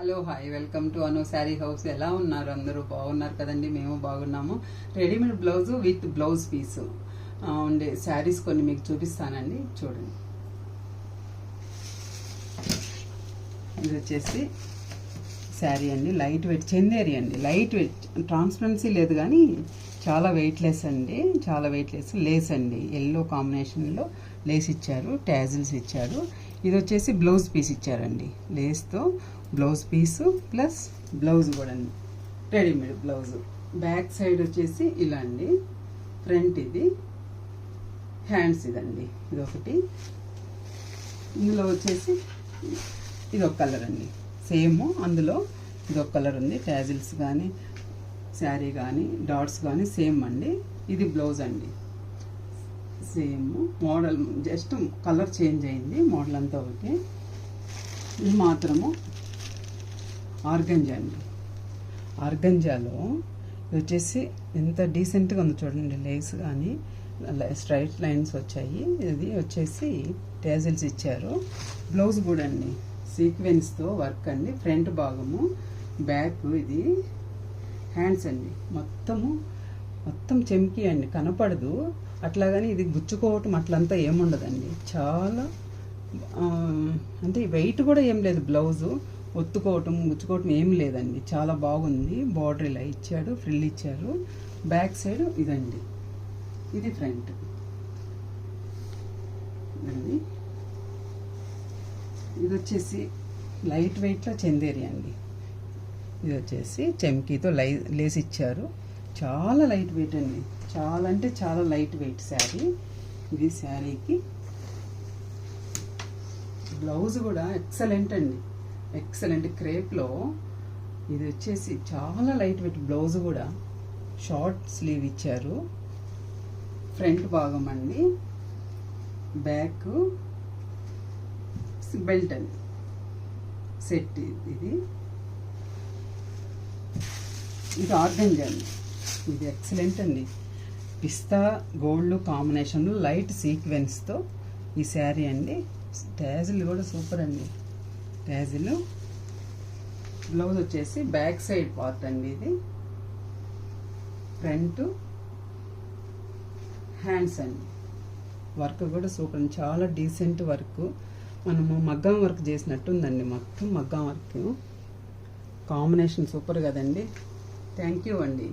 Hello hi welcome to Anu sari house. ఎలా ఉన్నారు అందరూ? బాగున్నారు కదండి, మేము బాగున్నాము. Readymade blouse with blouse piece ఉండే శారీస్ కొన్ని మీకు చూపిస్తానండి, చూడండి. ఇది వచ్చేసి శారీ అండి, లైట్ వెయిట్ చందేరి అండి, లైట్ వెయిట్, ట్రాన్స్పరెన్సీ లేదు కానీ చాలా వెయిట్లెస్ అండి, చాలా వెయిట్లెస్. లేస్ అండి, ఎల్లో కాంబినేషన్లో లేస్ ఇచ్చారు, ట్యాజిల్స్ ఇచ్చారు. ఇది వచ్చేసి బ్లౌజ్ పీస్ ఇచ్చారండి, లేస్తో బ్లౌజ్ పీసు ప్లస్ బ్లౌజ్ కూడా అండి, రెడీమేడ్ బ్లౌజు. బ్యాక్ సైడ్ వచ్చేసి ఇలా అండి, ఫ్రంట్ ఇది, హ్యాండ్స్ ఇదండి, ఇది ఒకటి. ఇందులో వచ్చేసి ఇది ఒక కలర్ అండి, సేమ్ అందులో ఇది ఒక కలర్ ఉంది. ట్యాజిల్స్ కానీ శారీ కానీ డాట్స్ కానీ సేమ్ అండి. ఇది బ్లౌజ్ అండి, same model, just colour change అయింది, మోడల్ అంతా ఒకటి. ఇది మాత్రము ఆర్గంజా అండి, ఆర్గంజాలో ఇది వచ్చేసి ఎంత డీసెంట్గా ఉంది చూడండి. లేస్ కానీ స్ట్రైట్ లైన్స్ వచ్చాయి. ఇది వచ్చేసి ట్యాజిల్స్ ఇచ్చారు. బ్లౌజ్ కూడా అండి సీక్వెన్స్తో వర్క్ అండి, ఫ్రంట్ భాగము, బ్యాక్ ఇది, హ్యాండ్స్ అండి, మొత్తం చెమ్కి అండి, కనపడదు అట్లాగని ఇది గుచ్చుకోవటం అట్లంతా ఏముండదండి. చాలా అంటే వెయిట్ కూడా ఏం లేదు, బ్లౌజు ఒత్తుకోవటం గుచ్చుకోవటం ఏం లేదండి, చాలా బాగుంది. బార్డర్ ఇలా ఇచ్చాడు, ఫ్రిల్ ఇచ్చారు. బ్యాక్ సైడ్ ఇదండి, ఇది ఫ్రంట్ అండి. ఇది వచ్చేసి లైట్ వెయిట్లో చందేరి అండి. ఇది వచ్చేసి చెమ్కీతో లేస్ ఇచ్చారు. చాలా లైట్ వెయిట్ అండి, చాలా అంటే చాలా లైట్ వెయిట్ శారీ. ఇది శారీకి బ్లౌజ్ కూడా ఎక్సలెంట్ అండి, ఎక్సలెంట్ క్రేప్లో. ఇది వచ్చేసి చాలా లైట్ వెయిట్ బ్లౌజ్ కూడా, షార్ట్ స్లీవ్ ఇచ్చారు. ఫ్రంట్ భాగం అండి, బ్యాక్ బెల్ట్ అండి, సెట్ ఇది. ఇది ఆర్గంజా అండి, ఇది ఎక్సలెంట్ అండి, పిస్తా గోల్డ్ కాంబినేషన్లో లైట్ సీక్వెన్స్తో ఈ శారీ అండి. ట్యాజిల్ కూడా సూపర్ అండి, ట్యాజిల్. బ్లౌజ్ వచ్చేసి బ్యాక్ సైడ్ పార్ట్ అండి, ఇది ఫ్రంట్, హ్యాండ్స్ అండి. వర్క్ కూడా సూపర్ అండి, చాలా డీసెంట్ వర్క్. మనము మగ్గం వర్క్ చేసినట్టు ఉందండి, మొత్తం మగ్గం వర్క్. కాంబినేషన్ సూపర్ కదండి. థ్యాంక్ యూ అండి.